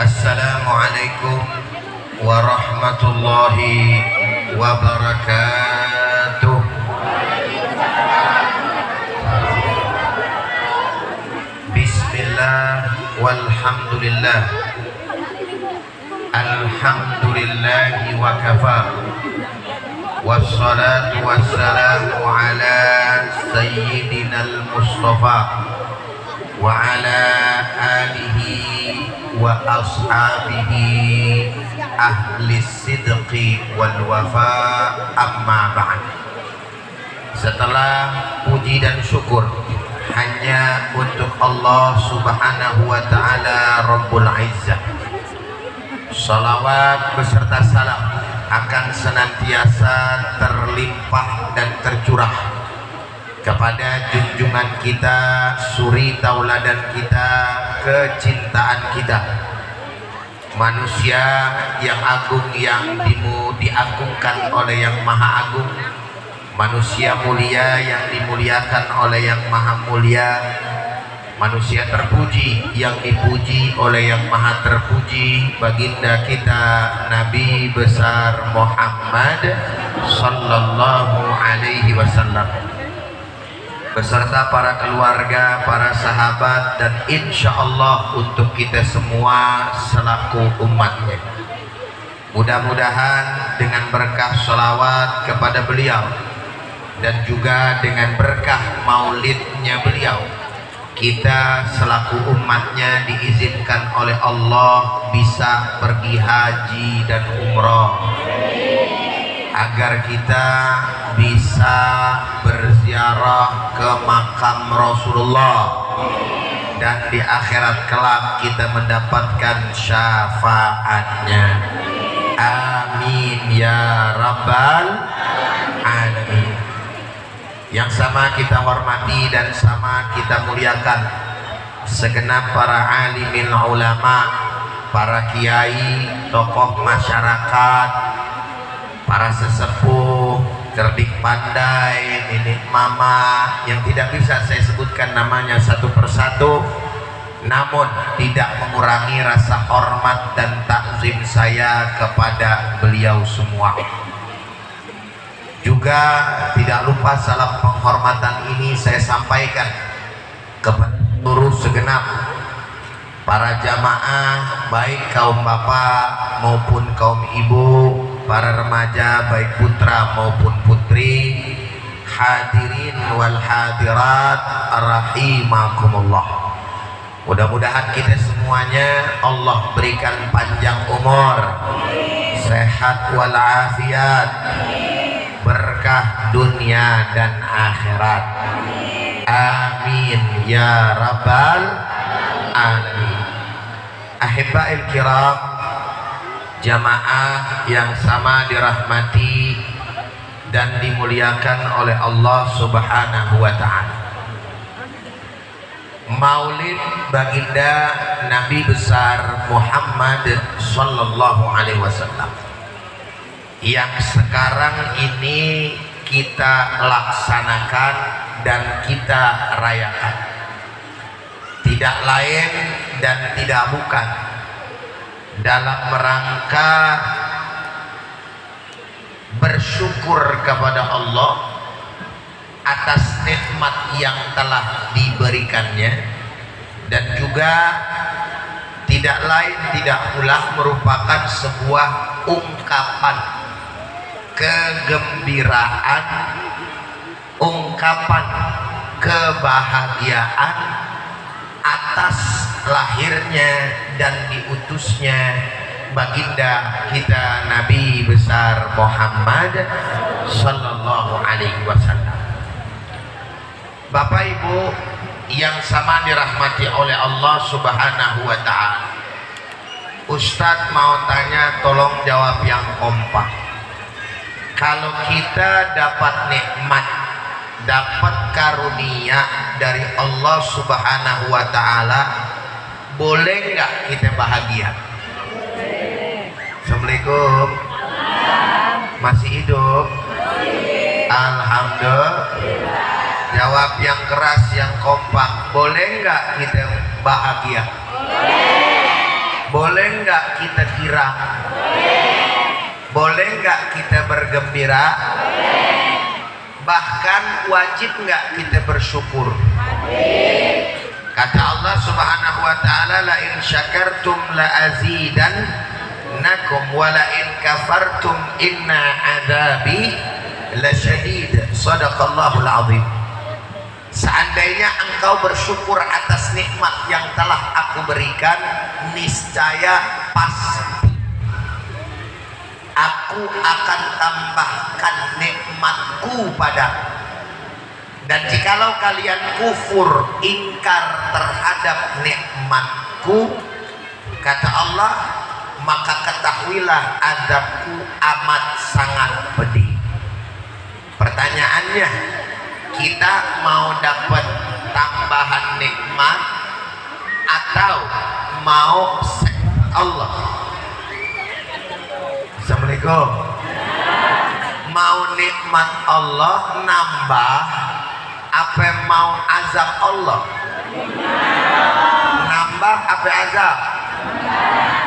Assalamualaikum warahmatullahi wabarakatuh. Bismillah walhamdulillah. Alhamdulillahi wa kafa. Wassalatu wassalamu ala sayyidinal Mustafa wa ala alihi wa ashabihi ahli sidqi wal wafa, amma ba'd. Setelah puji dan syukur hanya untuk Allah subhanahu wa ta'ala Rabbul Izzah, salawat beserta salam akan senantiasa terlimpah dan tercurah kepada junjungan kita, suri tauladan kita, kecintaan kita, manusia yang agung, yang diagungkan oleh yang maha agung, manusia mulia yang dimuliakan oleh yang maha mulia, manusia terpuji yang dipuji oleh yang maha terpuji, baginda kita Nabi besar Muhammad sallallahu alaihi wasallam, beserta para keluarga, para sahabat, dan insya Allah untuk kita semua selaku umatnya. Mudah-mudahan dengan berkah sholawat kepada beliau dan juga dengan berkah maulidnya beliau, kita selaku umatnya diizinkan oleh Allah bisa pergi haji dan umrah, agar kita bisa berziarah ke makam Rasulullah dan di akhirat kelak kita mendapatkan syafaatnya. Amin ya rabbal alamin. Yang sama kita hormati dan sama kita muliakan segenap para alimin ulama, para kiai, tokoh masyarakat, para sesepuh, cerdik pandai, nenek mama yang tidak bisa saya sebutkan namanya satu persatu, namun tidak mengurangi rasa hormat dan takzim saya kepada beliau semua. Juga tidak lupa salam penghormatan ini saya sampaikan kepada seluruh segenap para jamaah, baik kaum bapak maupun kaum ibu, para remaja baik putra maupun putri, hadirin wal hadirat rahimakumullah. Mudah-mudahan kita semuanya Allah berikan panjang umur, sehat walafiat, berkah dunia dan akhirat. Amin ya rabbal alamin. Ahibba'il kiram, jamaah yang sama dirahmati dan dimuliakan oleh Allah subhanahu wa ta'ala. Maulid baginda Nabi besar Muhammad sallallahu alaihi wasallam yang sekarang ini kita laksanakan dan kita rayakan tidak lain dan tidak bukan dalam rangka bersyukur kepada Allah atas nikmat yang telah diberikannya, dan juga tidak lain tidak pula merupakan sebuah ungkapan kegembiraan, ungkapan kebahagiaan atas lahirnya dan diutusnya baginda kita Nabi besar Muhammad sallallahu alaihi wasallam. Bapak Ibu yang sama dirahmati oleh Allah subhanahu wa ta'ala, Ustadz mau tanya, tolong jawab yang kompak. Kalau kita dapat nikmat, dapat karunia dari Allah subhanahu wa ta'ala, boleh nggak kita bahagia? Assalamualaikum. Masih hidup? Alhamdulillah. Jawab yang keras, yang kompak. Boleh nggak kita bahagia? Boleh nggak kita girang? Boleh nggak kita bergembira? Bahkan wajib nggak kita bersyukur? Kata Allah Subhanahu wa taala, la in syakartum la azidannakum wa la in kafartum inna adzabi lasyadid. Shadaqallahul azim. Seandainya engkau bersyukur atas nikmat yang telah aku berikan, niscaya pasti aku akan tambahkan nikmatku padamu. Dan jikalau kalian kufur, ingkar terhadap nikmatku, kata Allah, maka ketahuilah azabku amat sangat pedih. Pertanyaannya, kita mau dapat tambahan nikmat atau mau Allah? Assalamualaikum. Mau nikmat Allah nambah apa mau azab Allah? Nambah apa azab?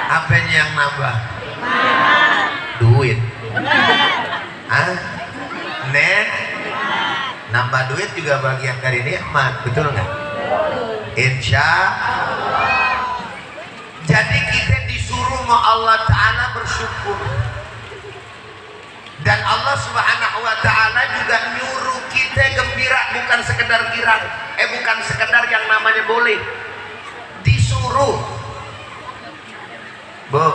Apanya yang nambah? Duit. Hah? Nambah duit juga bagian dari nikmat, betul nggak? Insya Allah. Jadi kita disuruh sama Allah Ta'ala bersyukur. Dan Allah Subhanahu wa taala juga nyuruh kita gembira, bukan sekedar girang, bukan sekedar yang namanya boleh. Disuruh. Bu.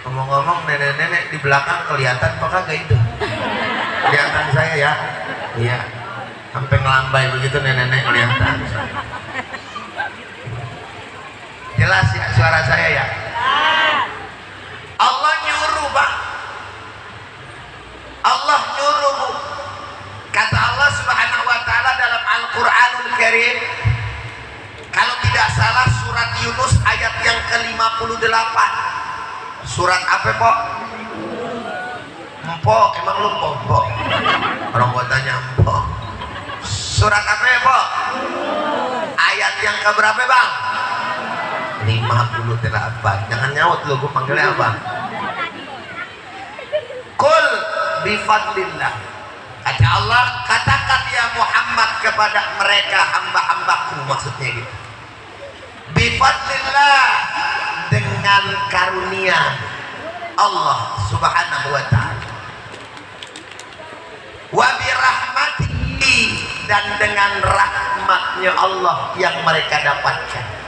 Ngomong-ngomong, nenek-nenek di belakang kelihatan apa kagak itu? Kelihatan saya ya? Iya. Sampai ngelambai begitu nenek-nenek kelihatan. Jelas ya suara saya ya? Allah nyuruh, Pak. Allah nyuruh, Bu. Kata Allah Subhanahu wa taala dalam Al-Qur'anul Karim, kalau tidak salah surat Yunus ayat yang ke-58. Surat apa, Pok? Empok, emang lu Pok? Orang gua tanya Empok. Surat apa ya, Pok? Ayat yang ke berapa, Bang? 58. Jangan nyaut lu, gue panggilnya apa? Qul bifadlillah. Kata Allah, katakan ya Muhammad kepada mereka hamba-hambaku, maksudnya gitu. Bifadlillah, dengan karunia Allah Subhanahu wa ta'ala. Wa birahmatihi, dan dengan rahmatnya Allah yang mereka dapatkan.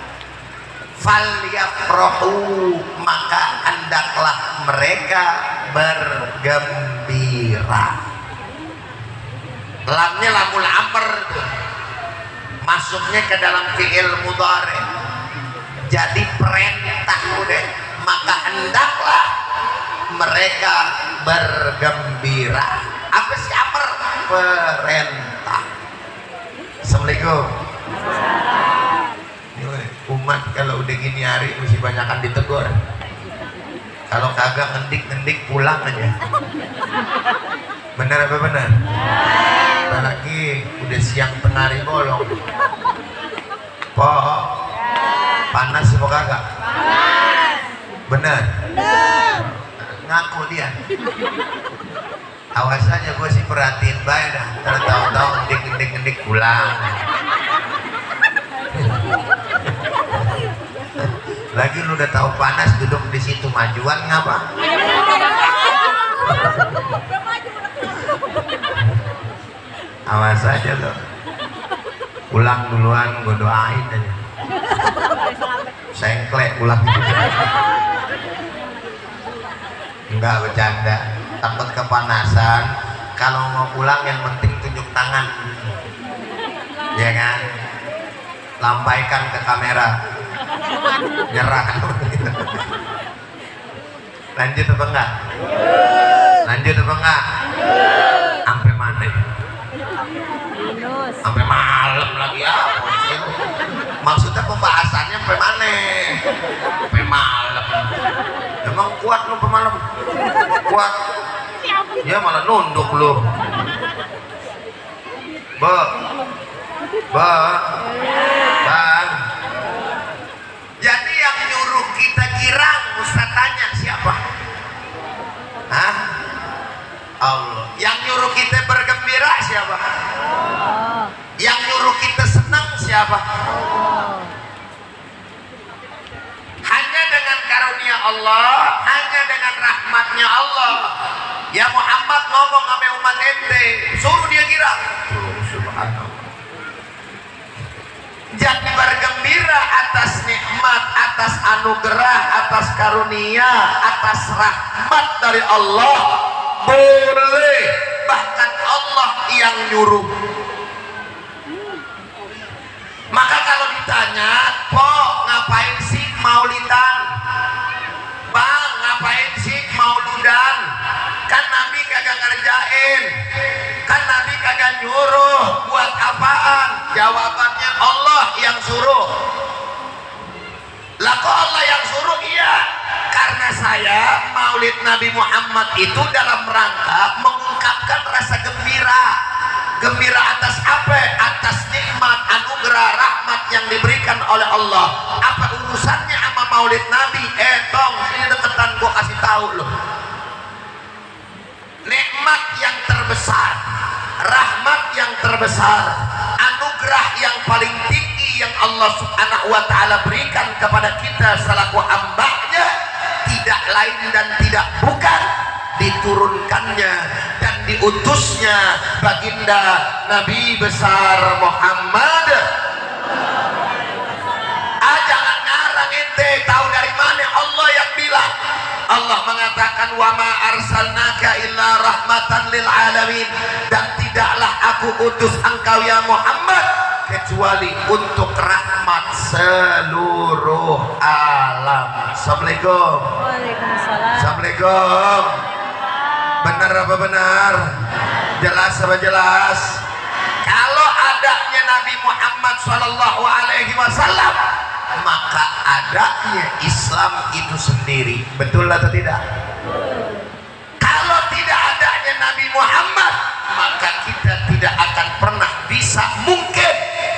Falyafrahu, maka hendaklah mereka bergembira. Lamnya lamul amr, masuknya ke dalam fi'il mudhari, jadi perintah udah, maka hendaklah mereka bergembira. Apa sih amr? Perintah. Assalamualaikum. Umat kalau udah gini hari mesti banyakan ditegur. Kalau kagak ngendik pulang aja. Benar apa benar? Apalagi udah siang tengah hari bolong. Pok, panas apa kagak? Panas. Benar? Benar. Ngaku dia. Awas aja, gue sih perhatiin baik dah. Tahu-tahu ngendik pulang. Lagi lu udah tahu panas, duduk di situ majuan ngapa? Awas aja lo. Pulang duluan, gue doain aja. Sengklek pulang gitu. Enggak, bercanda. Takut kepanasan. Kalau mau pulang yang penting tunjuk tangan, ya kan? Lampaikan ke kamera. Nyerah. Lanjut apa enggak? Lanjut apa enggak? Sampai mana? Sampai malam lagi ya. Maksudnya pembahasannya sampai mana? Sampai malam. Emang kuat lu sampai malam? Kuat. Ya malah nunduk lu. Bang. siapa? Hanya dengan karunia Allah, hanya dengan rahmatnya Allah. Ya Muhammad ngomong sama umat ente, suruh dia kira. Subhanallah. Jadi bergembira atas nikmat, atas anugerah, atas karunia, atas rahmat dari Allah. Boleh, bahkan Allah yang nyuruh. Maka kalau ditanya, "Pok, ngapain sih maulidan? Bang, ngapain sih mauludan? Kan Nabi kagak ngerjain, kan Nabi kagak nyuruh, buat apaan?" Jawabannya, Allah yang suruh. Lah kok Allah yang suruh? Iya, karena saya maulid Nabi Muhammad itu dalam rangka mengungkapkan rasa gembira. Gembira atas apa? Atas nikmat, anugerah, rahmat yang diberikan oleh Allah. Apa urusannya sama maulid Nabi? Tong, sini deketan, gua kasih tahu loh. Nikmat yang terbesar, rahmat yang terbesar, anugerah yang paling tinggi yang Allah Subhanahu wa ta'ala berikan kepada kita selaku hambanya, tidak lain dan tidak bukan diturunkannya dan diutusnya baginda Nabi besar Muhammad. Jangan ngarang ente, tahu dari mana? Allah yang bilang. Allah mengatakan, wa ma arsalnaka illa rahmatan lil alamin, dan tidaklah aku utus engkau ya Muhammad kecuali untuk rahmat seluruh alam. Assalamualaikum. Waalaikumsalam. Assalamualaikum. Benar apa benar? Jelas apa jelas? Kalau adanya Nabi Muhammad sallallahu alaihi wasallam, maka adanya Islam itu sendiri. Betul atau tidak? Kalau tidak adanya Nabi Muhammad, maka kita tidak akan pernah bisa mungkin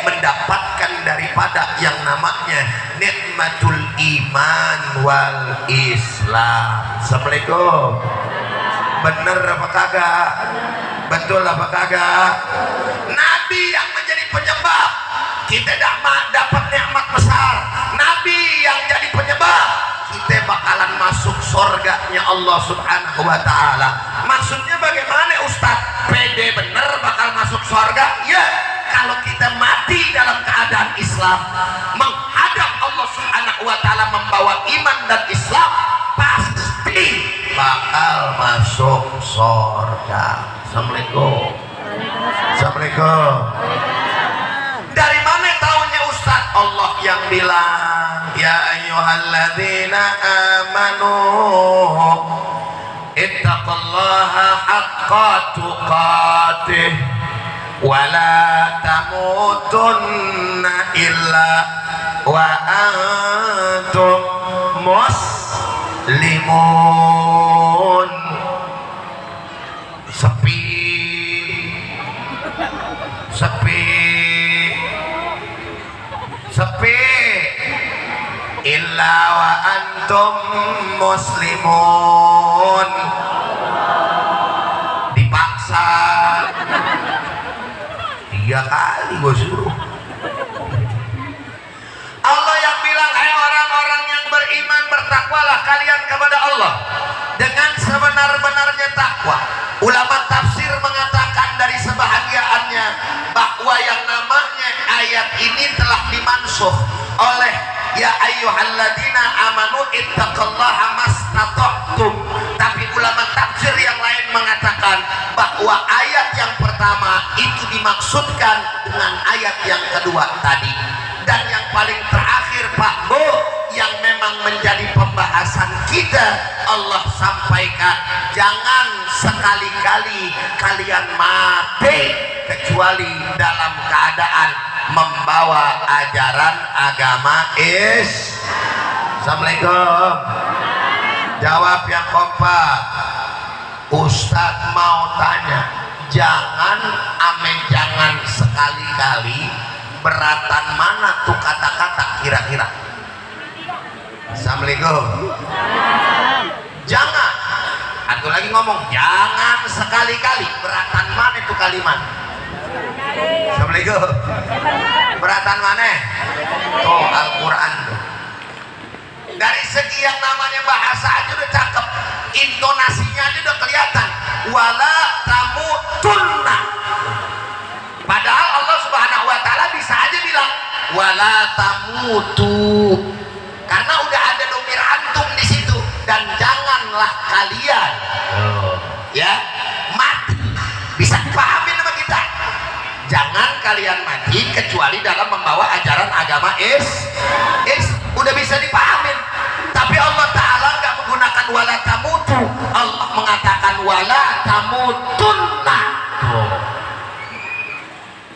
mendapatkan daripada yang namanya nikmatul iman wal Islam. Assalamualaikum. Bener apa kagak? Betul apa kagak? Nabi yang menjadi penyebab kita dapat nikmat besar. Nabi yang jadi penyebab kita bakalan masuk surganya Allah Subhanahu wa ta'ala. Maksudnya bagaimana Ustaz? Pede bener bakal masuk surga? Ya, kalau kita mati dalam keadaan Islam, menghadap Allah Subhanahu wa ta'ala membawa iman dan Islam, pasti bakal masuk surga. Assalamualaikum. Assalamualaikum. Dari mana taunya Ustaz? Allah yang bilang, ya ayyuhalladzina amanu ittaqullaha haqqa tuqatih wa la tamutunna illa wa antum muslimun. Sepi, sepi, sepi, illa wa antum muslimun. Dipaksa 3 kali gue suruh. Allah yang bilang, hai orang-orang yang beriman, bertakwalah kalian kepada Allah dengan sebenar-benarnya takwa. Ulama tafsir mengatakan dari sebahagiannya bahwa yang namanya ayat ini telah dimansuh oleh ya ayyuhalladzina amanu ittaqullaha mastata'tum. Tapi ulama tafsir yang lain mengatakan bahwa ayat yang pertama itu dimaksudkan dengan ayat yang kedua tadi. Dan yang paling terakhir Pak Bu, yang memang menjadi pembahasan kita, Allah sampaikan, jangan sekali-kali kalian mati kecuali dalam keadaan membawa ajaran agama Assalamualaikum. Jawab yang kompak. Ustadz mau tanya, jangan sekali-kali, beratan mana tuh kata-kata kira-kira? Assalamualaikum. Jangan. Atau lagi ngomong, jangan sekali-kali, beratan mana itu kalimat? Assalamualaikum. Beratan mana? Oh, Al-Quran. Dari segi yang namanya bahasa aja udah cakep, intonasinya aja udah kelihatan. Wala tamutunna. Padahal Allah Subhanahu wa taala bisa aja bilang wala tamutu. Karena udah ada domir antum di situ, dan janganlah kalian ya mati. Bisa dipahami sama kita. Jangan kalian mati kecuali dalam membawa ajaran agama udah bisa dipahamin. Tapi Allah Ta'ala nggak menggunakan wala tamutu, Allah mengatakan wala tamutunna.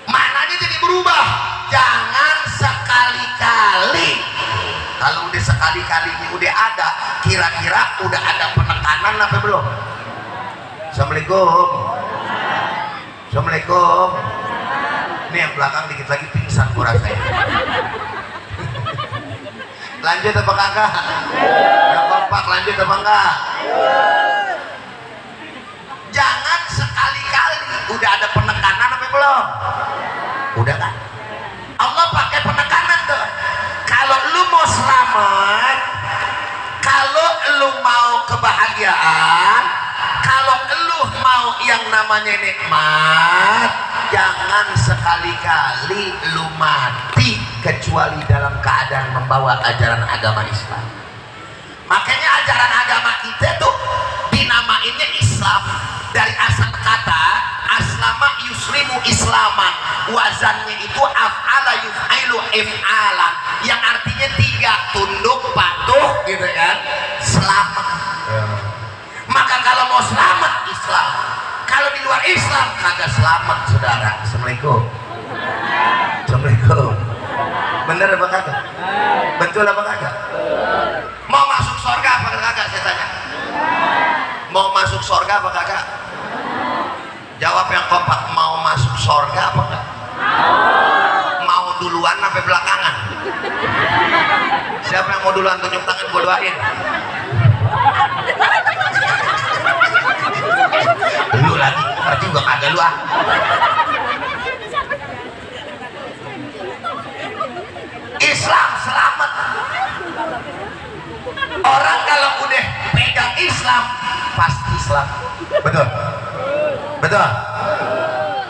Maknanya jadi berubah. Jangan sekali-kali. Kalau udah sekali-kali ini udah ada, kira-kira udah ada penekanan apa belum? Assalamualaikum. Assalamualaikum. Ini yang belakang dikit lagi pingsan gua rasanya. Lanjut apa kagak? Yang kompak lanjut apa enggak? Jangan sekali-kali udah ada penekanan apa belum? Udah kan? Allah pakai penekanan tuh. Kalau lu mau selamat, kalau lu mau kebahagiaan, kalau lu mau yang namanya nikmat, jangan sekali-kali lu mati kecuali dalam keadaan membawa ajaran agama Islam. Makanya ajaran agama kita tuh dinamainnya Islam. Dari asal kata aslama yuslimu islaman, wazannya itu af'ala yuf'ilu if'alan, yang artinya tiga: tunduk, patuh gitu kan, selamat. Maka kalau mau selamat Islam, kalau di luar Islam kagak selamat, saudara. Assalamualaikum. Assalamualaikum. Bener apa kagak? Betul apa kagak? Mau masuk surga apa kagak, saya tanya? Mau masuk surga apa kagak? Jawab yang kompak. Mau masuk surga apa kagak? Mau duluan apa belakangan? Siapa yang mau duluan tunjuk tangan, gua doain. Lu lagi berarti gua kagak lu ah. Islam selamat. Orang kalau udah pegang Islam pasti selamat. Betul? Betul?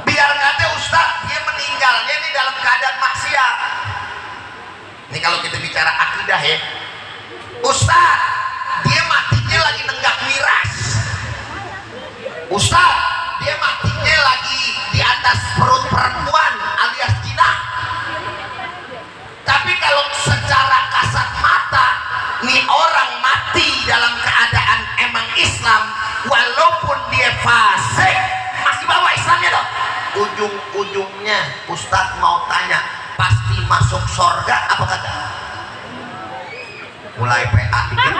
Biar kata Ustaz dia meninggalnya ini dalam keadaan maksiat. Ini kalau kita bicara akidah ya, Ustaz dia matinya lagi nenggak miras. Ustaz dia matinya lagi di atas perut perempuan alias zina. Tapi kalau secara kasat mata nih orang mati dalam keadaan emang Islam, walaupun dia fasik masih bawa Islamnya dong. Ujung-ujungnya Ustadz mau tanya, pasti masuk surga apa kagak? Mulai PA dikit.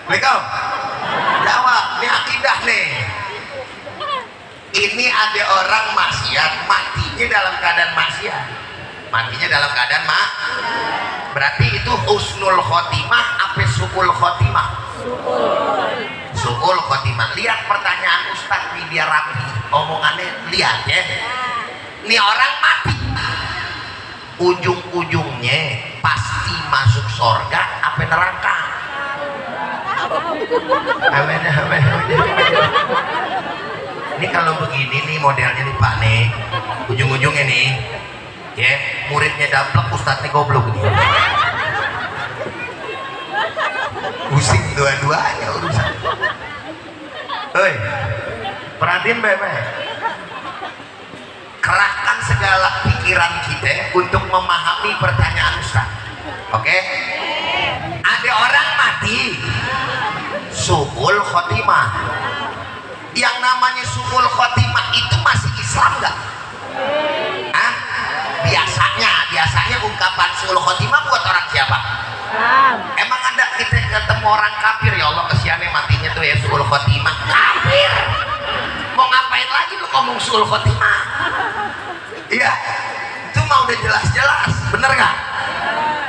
Assalamualaikum. Jawab, ini akidah nih. Ini ada orang maksiat, matinya dalam keadaan maksiat. Matinya dalam keadaan berarti itu husnul khotimah apa su'ul khotimah? Su'ul khotimah. Lihat pertanyaan Ustaz nih, biar rapi omongannya, lihat ya. Ini orang mati, ujung-ujungnya pasti masuk surga apa neraka? Amin, amin, amin. Ini kalau begini nih modelnya nih Pak nih, ujung-ujungnya nih ya, muridnya daplek, ustadznya goblok nih. Pusing dua-duanya urusan. Hei, perhatiin baik-baik. Kerahkan segala pikiran kita untuk memahami pertanyaan Ustaz. Oke? Ada orang mati su'ul khotimah. Yang namanya su'ul khotimah itu masih Islam nggak? Hah? Biasanya ungkapan su'ul khotimah buat orang siapa? Emang ada kita ketemu orang kafir, ya Allah kesiannya matinya tuh ya su'ul khotimah. Kafir. Mau ngapain lagi lu ngomong su'ul khotimah? Iya, itu mah udah jelas-jelas, bener nggak?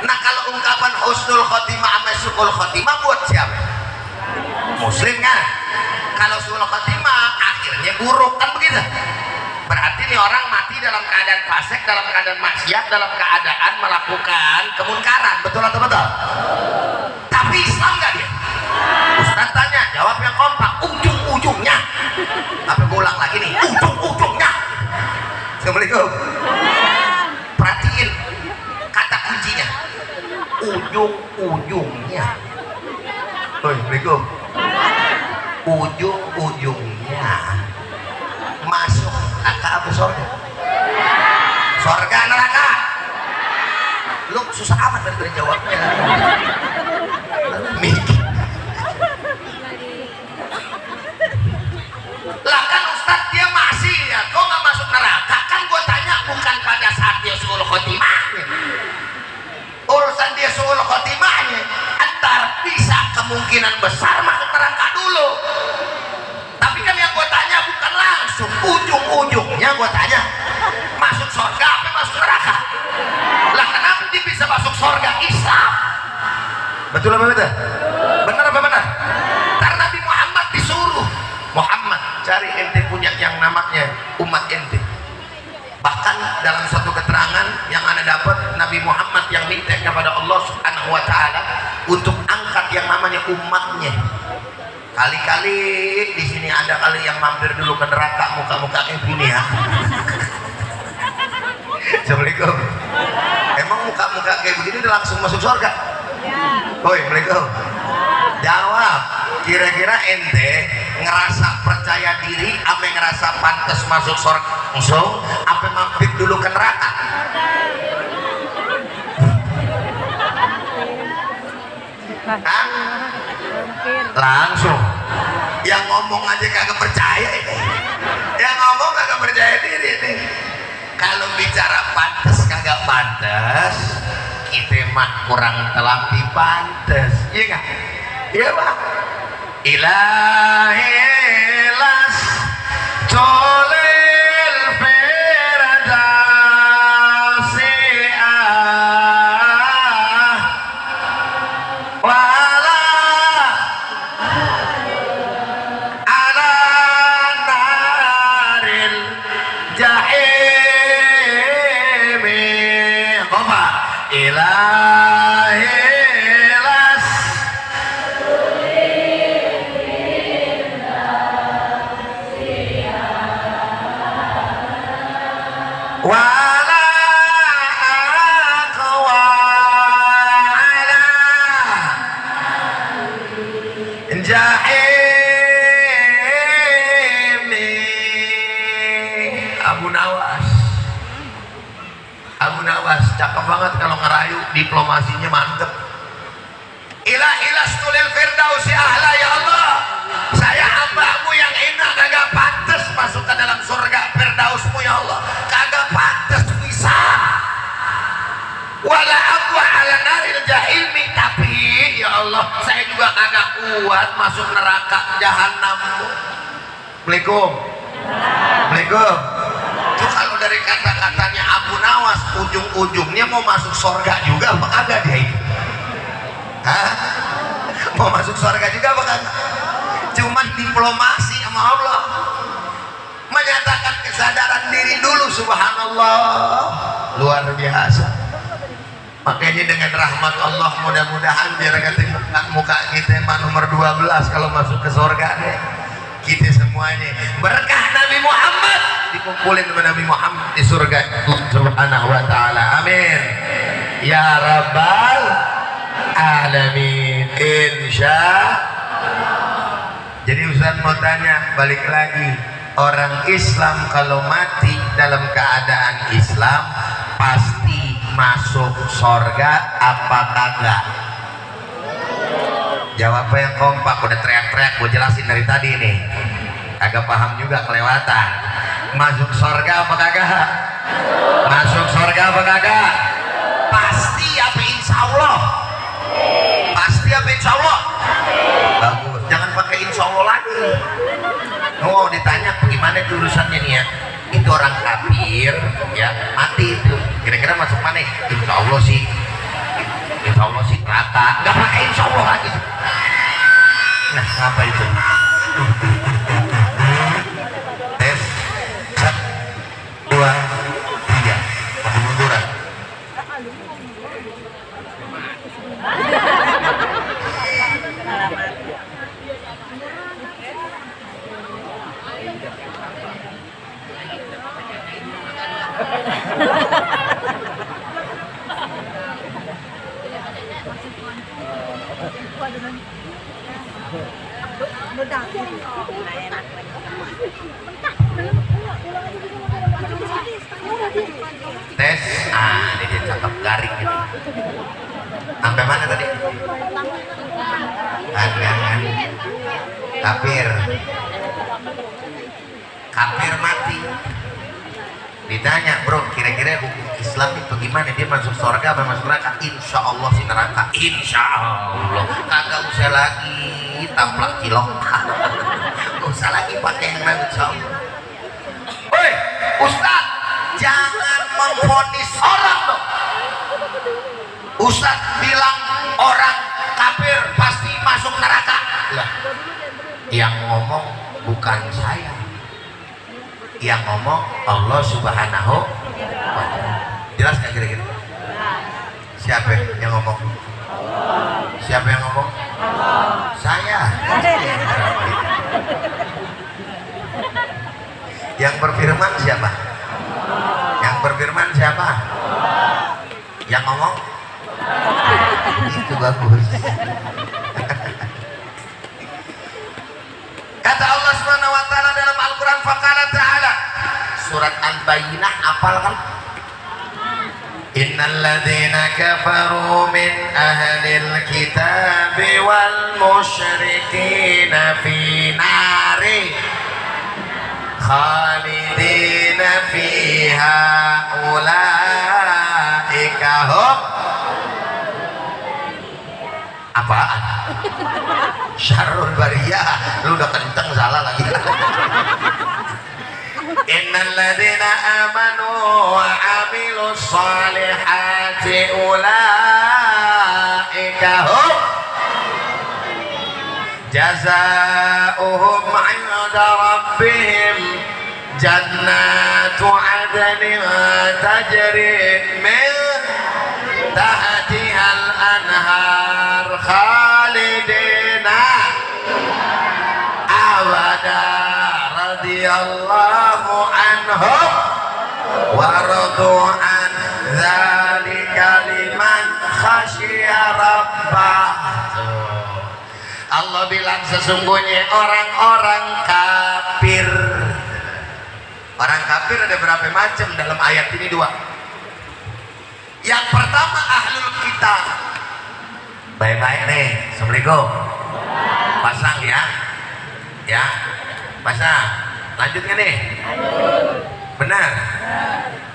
Nah kalau ungkapan husnul khotimah sama su'ul khotimah buat siapa? muslim kan. Kalau suul khotimah akhirnya buruk kan begitu. Berarti nih orang mati dalam keadaan fasik, dalam keadaan maksiat, dalam keadaan melakukan kemunkaran. Betul atau betul? Tapi Islam nggak dia? Ustaz tanya, jawab yang kompak. Ujung-ujungnya. Tapi gue ulang lagi nih, ujung-ujungnya. Assalamualaikum. Perhatiin kata kuncinya. Ujung-ujungnya. Assalamualaikum. Ujung-ujungnya masuk neraka apa surga? Surga neraka. Lu susah amat dari jawabnya. Mikir. Lah kan Ustaz dia masih ya, kok nggak masuk neraka? Kan gua tanya bukan pada saat dia suul khotimahnya. Urusan dia suul khotimahnya, antar bisa kemungkinan besar masuk neraka dulu. Tapi kan yang gua tanya bukan langsung ujung-ujungnya, gua tanya masuk surga apa masuk neraka? Lah kenapa dia bisa masuk surga? Islam. Betul apa betul? Benar apa benar? Karena Nabi Muhammad disuruh, Muhammad cari ente punya yang namanya umat ente. Bahkan dalam satu keterangan yang Anda dapat, Nabi Muhammad yang minta kepada Allah Subhanahu wa taala untuk angkat yang namanya umatnya. Kali-kali di sini ada kali yang mampir dulu ke neraka muka-muka kayak gini ya. Assalamualaikum. Emang muka-muka kayak begini udah langsung masuk surga? Woi, Assalamualaikum. Jawab. Kira-kira ente ngerasa percaya diri, apa ngerasa pantas masuk surga langsung, apa mampir dulu ke neraka? Hah? Langsung. Yang ngomong aja kagak percaya ini. Yang ngomong kagak percaya diri nih. Kalau bicara pantas kagak pantas, kita mah kurang telapi pantas. Iya nggak? Iya Pak. Ilahilas tolel feradasi wala ala naril jahimi apa ilahilas wala aqwa ala jahimi. Abu Nawas, Abu Nawas cakep banget kalau ngerayu, diplomasinya mantep. Ilah tulil firdausi ahla, ya Allah saya hambamu yang enak kagak pantas masuk ke dalam surga firdausmu ya Allah, kagak pantas bisa. Wala abwa ala naril jahilmi, tapi ya Allah saya juga kagak kuat masuk neraka jahanammu. Assalamualaikum. Assalamualaikum. Itu kalau dari kata-katanya Abu Nawas, ujung-ujungnya mau masuk surga juga apa kagak dia itu? Hah? Mau masuk surga juga apa kagak? Cuman diplomasi sama Allah, menyatakan kesadaran diri dulu. Subhanallah, luar biasa. Makanya dengan rahmat Allah mudah-mudahan biar muka kita nomor 12 kalau masuk ke surga deh. Kita semuanya berkah Nabi Muhammad dikumpulin sama Nabi Muhammad di surga Subhanahu wa ta'ala. Amin ya rabbal alamin, insya. Jadi Ustaz mau tanya balik lagi, orang Islam kalau mati dalam keadaan Islam pasti masuk surga apa kagak? Jawab yang kompak, udah teriak-teriak gue jelasin dari tadi nih, agak paham juga kelewatan. Masuk surga apa kagak? Masuk surga apa kagak? Pasti apa insya Allah? Pasti apa insya Allah? Bagus, jangan pakai insya Allah lagi. Oh ditanya bagaimana itu urusannya nih ya, itu orang kafir ya mati itu kira-kira masuk mana? Insya Allah sih, insya Allah sih neraka, nggak pakai insya Allah lagi. Nah, apa itu? Tes. 1, 2, 3. Masih munduran. Tes. Ah, ini dia cakep garing gitu. Sampai mana tadi? Kan. Kafir. Kafir mati. Ditanya, bro, kira-kira hukum Islam itu gimana? Dia masuk surga apa masuk neraka? Insya Allah sih neraka. Insya Allah. Kagak usah lagi taplak cilok. Gak usah lagi pakai yang lain, insya Allah. Woi, Ustaz, jangan memvonis orang dong. Ustaz bilang orang kafir pasti masuk neraka. Lah, yang ngomong bukan saya, yang ngomong Allah Subhanahu wa Ta'ala. Jelas nggak kira-kira? Siapa yang ngomong? Siapa yang ngomong? Saya. Yang berfirman siapa? Yang berfirman siapa? Yang ngomong? Itu bagus. Kata Allah Subhanahu wa Ta'ala dalam Al-Qur'an, faqala ta'ala, surat Al-Bayyinah, apal kan? Innal ladzina kafaru min ahlil kitabi wal musyrikina fi nari khalidina fiha ulaika hum. Apaan? Syarrul bariyah. Lu udah kenceng salah lagi. Innal ladzina amanu wa amilus solihati ulaika hum jazaohum 'inda rabbihim jannatu 'adnin tajri min tahtihal anhar khalidina abada radhiyallahu anhum wa radu an dzalika liman khasyiya rabbah. Allah bilang sesungguhnya orang-orang kafir. Orang kafir ada berapa macam dalam ayat ini? 2. Yang pertama ahlul kitab. Baik-baik nih. Assalamualaikum. Pasang ya. Ya. Pasang. Lanjut kan nih? Benar.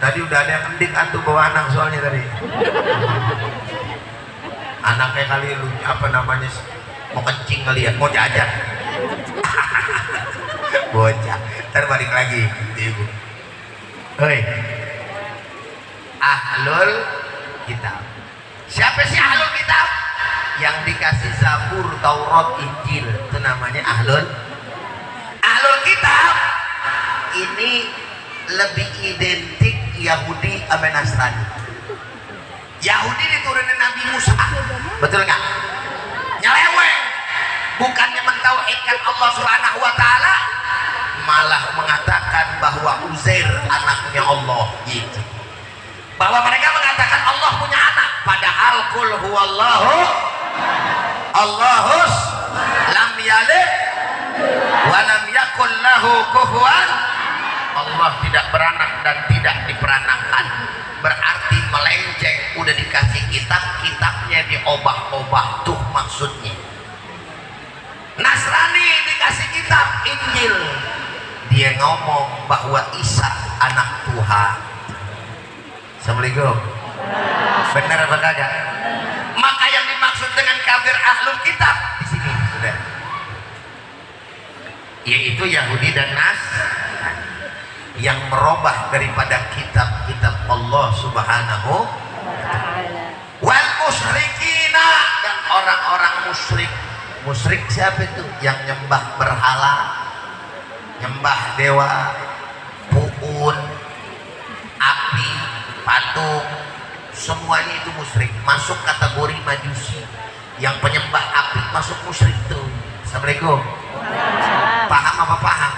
Tadi udah ada yang kendik antum bawa anak soalnya tadi. Anaknya kali lu apa namanya? Mau kencing kali ya, mau jajan. Bocah. Ntar balik lagi ibu. Hei. Ahlul kitab. Siapa sih ahlul kitab? Yang dikasih Zabur, Taurat, Injil, itu namanya ahlul kitab. Ini lebih identik Yahudi sama Nasrani. Yahudi diturunin Nabi Musa, betul nggak? Nyeleweng, bukannya mentauhidkan Allah Subhanahu wa Ta'ala, malah mengatakan bahwa Uzair anaknya Allah gitu. Bahwa mereka mengatakan Allah punya anak, padahal kul huwallahu Allahus lam yalid wa lam yakul lahu kufuwan. Allah tidak beranak dan tidak diperanakan, berarti melenceng. Udah dikasih kitab, kitabnya diobah-obah, tuh maksudnya. Nasrani dikasih kitab Injil, dia ngomong bahwa Isa anak Tuhan. Assalamualaikum. Benar apa kagak? Maka yang dimaksud dengan kafir ahlul kitab di sini sudah, yaitu Yahudi dan Nasrani yang merubah daripada kitab-kitab Allah Subhanahu wal musyrikina, dan orang-orang musyrik Musyrik siapa itu? Yang nyembah berhala, nyembah dewa, puun, api, patung, semuanya itu musyrik, masuk kategori majusi. Yang penyembah api masuk musyrik tuh. Assalamualaikum. Paham apa paham?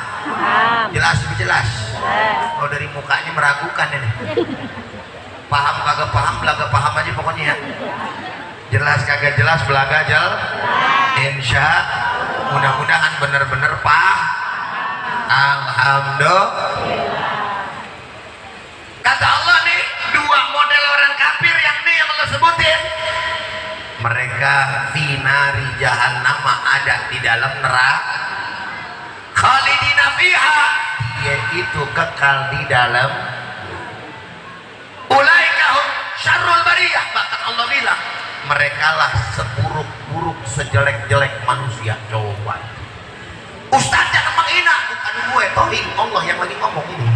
Jelas lebih jelas. Oh, dari mukanya meragukan ini. Paham kagak paham, belaga paham aja pokoknya ya. Jelas kagak jelas, belaga jel. Insya mudah-mudahan bener-bener alhamdulillah. Kata Allah nih, dua model orang kafir yang nih yang Allah sebutin, mereka finari jahannam, ada di dalam neraka, khalidina fiha, yaitu kekal di dalam. Ulaikahum syarrul bariyah, bahkan Allah bilang merekalah seburuk-buruk sejelek-jelek manusia. Coba Ustaz jangan menghina, bukan gue, tapi Allah yang lagi ngomong ini.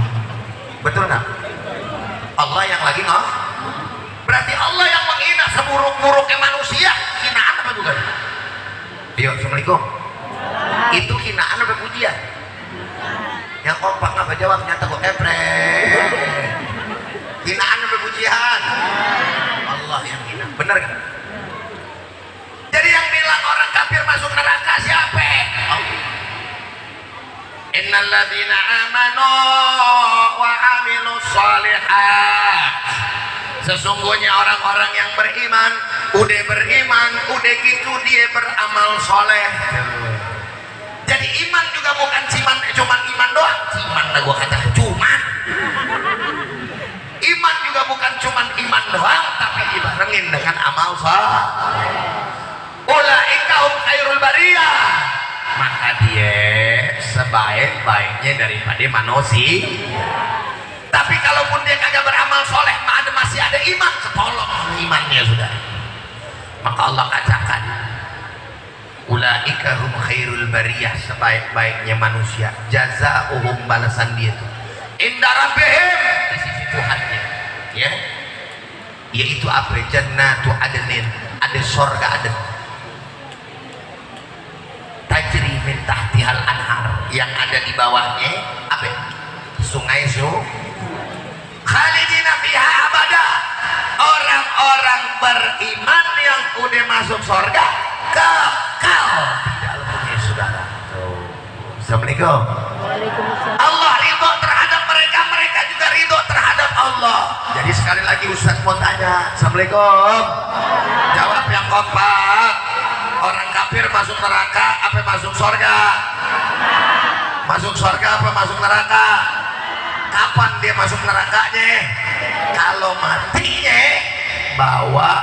Betul nggak? Allah yang lagi ngomong. Berarti Allah yang menghina seburuk-buruknya manusia. Hinaan apa juga? Ayo, assalamualaikum. Itu hinaan apa pujian? Yang kompak apa jawabnya? Nyata gue hinaan apa pujian? Allah yang hina. Bener kan? Jadi yang bilang orang kafir masuk neraka siapa? Allah. Innal ladzina amanu wa amilus shalihat. Sesungguhnya orang-orang yang beriman, udah gitu dia beramal soleh. Jadi iman juga bukan cuman iman doang. Iman lah gua kata cuman. Iman juga bukan cuman iman doang, tapi dibarengin dengan amal soleh. Ulaika hum khairul bariyah. Maka dia sebaik-baiknya daripada manusia. Tapi kalaupun dia kagak beramal soleh, masih ada iman, ketolong imannya sudah. Maka Allah katakan, ulaika hum khairul bariyah, sebaik-baiknya manusia. Jazaohum, balasan dia itu inda rabbihim, di sisi Tuhannya, ya, yaitu apa? Jannatu adnin, ada surga adn, tajri min tahtihal anhar, yang ada di bawahnya apa? Sungai khalidina fiha abada. Orang-orang beriman yang udah masuk surga kekal di dalamnya, saudara. Assalamualaikum. Allah ridho terhadap mereka, mereka juga ridho terhadap Allah. Jadi sekali lagi Ustaz mau tanya, assalamualaikum, jawab yang kompak. Orang kafir masuk neraka apa masuk surga? Masuk surga apa masuk neraka? Kapan dia masuk nerakanya? Kalau matinya bawa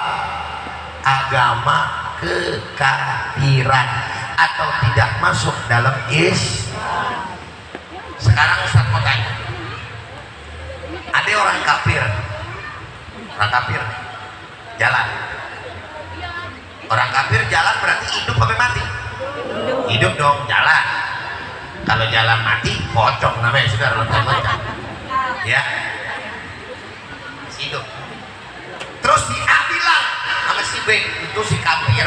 agama kekafiran atau tidak masuk dalam Islam. Sekarang Ustaz mau tanya, ada orang kafir jalan. Orang kafir jalan berarti hidup apa mati? Hidup dong, jalan. Kalau jalan mati, pocong namanya, sudah loncat-loncat. Ya, hidup. Terus si A bilang sama si B, itu si kafir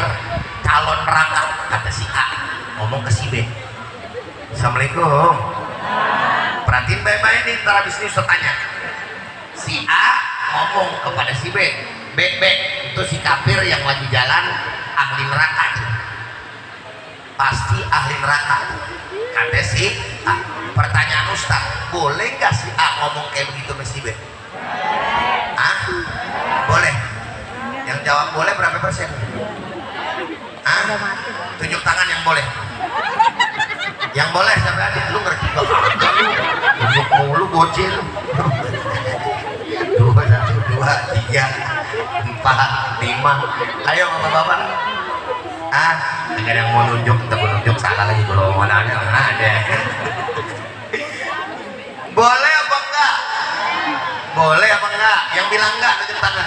calon neraka, kata si A ngomong ke si B. Assalamualaikum. Perhatiin baik-baik nih, ntar habis ini Ustaz tanya. Si A ngomong kepada si B, B, itu si kafir yang lagi jalan ahli neraka tuh. Pasti ahli neraka tuh. Kata si A. Pertanyaan Ustaz, boleh nggak si A ngomong kayak begitu sama si B? Ah, boleh. Yang jawab boleh berapa persen? Ah, tunjuk tangan yang boleh. Yang boleh sampai aja, lu ngerti gak? Tunjuk mulu bocil. 2, 1, 2, 3, 4, 5. Ayo bapak-bapak. Ah, ada yang mau nunjuk, kita nunjuk salah lagi kalau modalnya ada. Boleh apa enggak? Boleh apa enggak? Yang bilang enggak tunjuk tangan.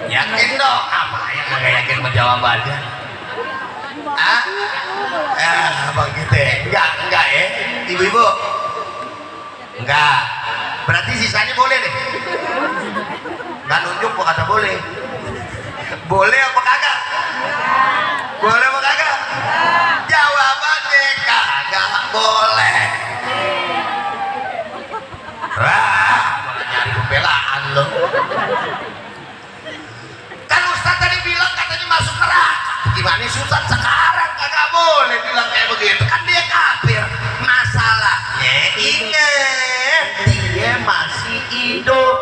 Yakin dong? Apa yang enggak yakin menjawabannya? Ah? Bang gitu ya? Enggak ya? Ibu-ibu? Enggak. Berarti sisanya boleh deh. Enggak nunjuk kok kata boleh. Boleh apa kagak? Boleh apa kagak? gimana susah sekarang kagak boleh bilang kayak begitu kan dia kafir. Masalahnya ingat dia masih hidup.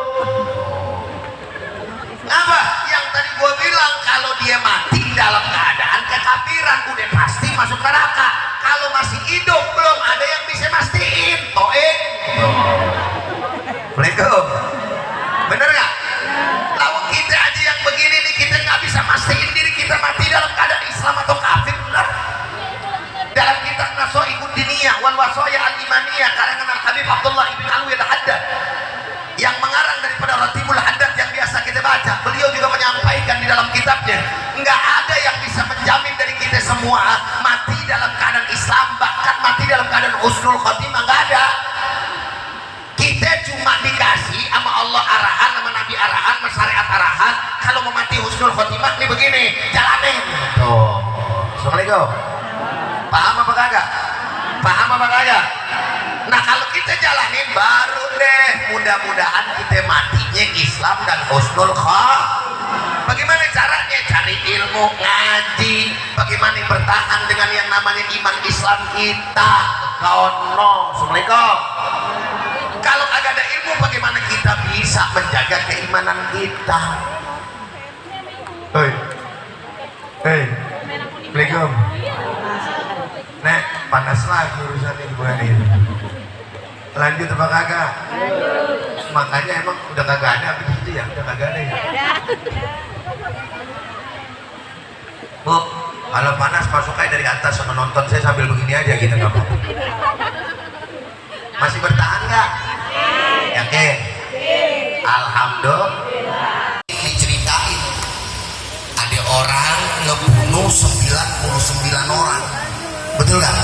Apa yang tadi gua bilang, kalau dia mati dalam keadaan kekafiran udah pasti masuk neraka. Kalau masih hidup belum ada yang bisa mastiin. Toeng. Assalamualaikum. Bener nggak? Lalu kita aja yang begini nih, kita nggak bisa mastiin diri kita mati dalam keadaan Islam atau kafir. Bener? Dalam kitab Nasoihud Diniyah wal Wasoya al Imaniyah karangan Al Habib Abdullah ibn Alwi al-Haddad yang mengarang daripada Ratibul Haddad yang biasa kita baca, beliau juga menyampaikan di dalam kitabnya, nggak ada yang bisa menjamin dari kita semua mati dalam keadaan Islam, bahkan mati dalam keadaan husnul khotimah, nggak ada. Kita cuma dikasih sama Allah arahan, sama Nabi arahan, sama syariat arahan. Kalau mau mati husnul khotimah nih begini, jalanin. Tuh. Assalamualaikum. Paham apa kagak? Paham apa kagak? Nah kalau kita jalanin baru deh mudah-mudahan kita matinya Islam dan husnul khotimah. Bagaimana caranya? Cari ilmu, ngaji. Bagaimana bertahan dengan yang namanya iman Islam kita. Kono. Assalamualaikum. Kalau agak ada ilmu, bagaimana kita bisa menjaga keimanan kita? Hei, hei, Assalamualaikum. Nek, panas lagi urusan ini bukan ini. Lanjut apa kagak? Makanya emang udah kagak ada apa gitu ya? Udah kagak ada ya? Bu, kalau panas masuk aja dari atas sama nonton saya sambil begini aja gitu nggak apa-apa. Masih bertahan nggak? Yakin? Alhamdulillah. Diceritain ada orang ngebunuh 99 orang, betul nggak?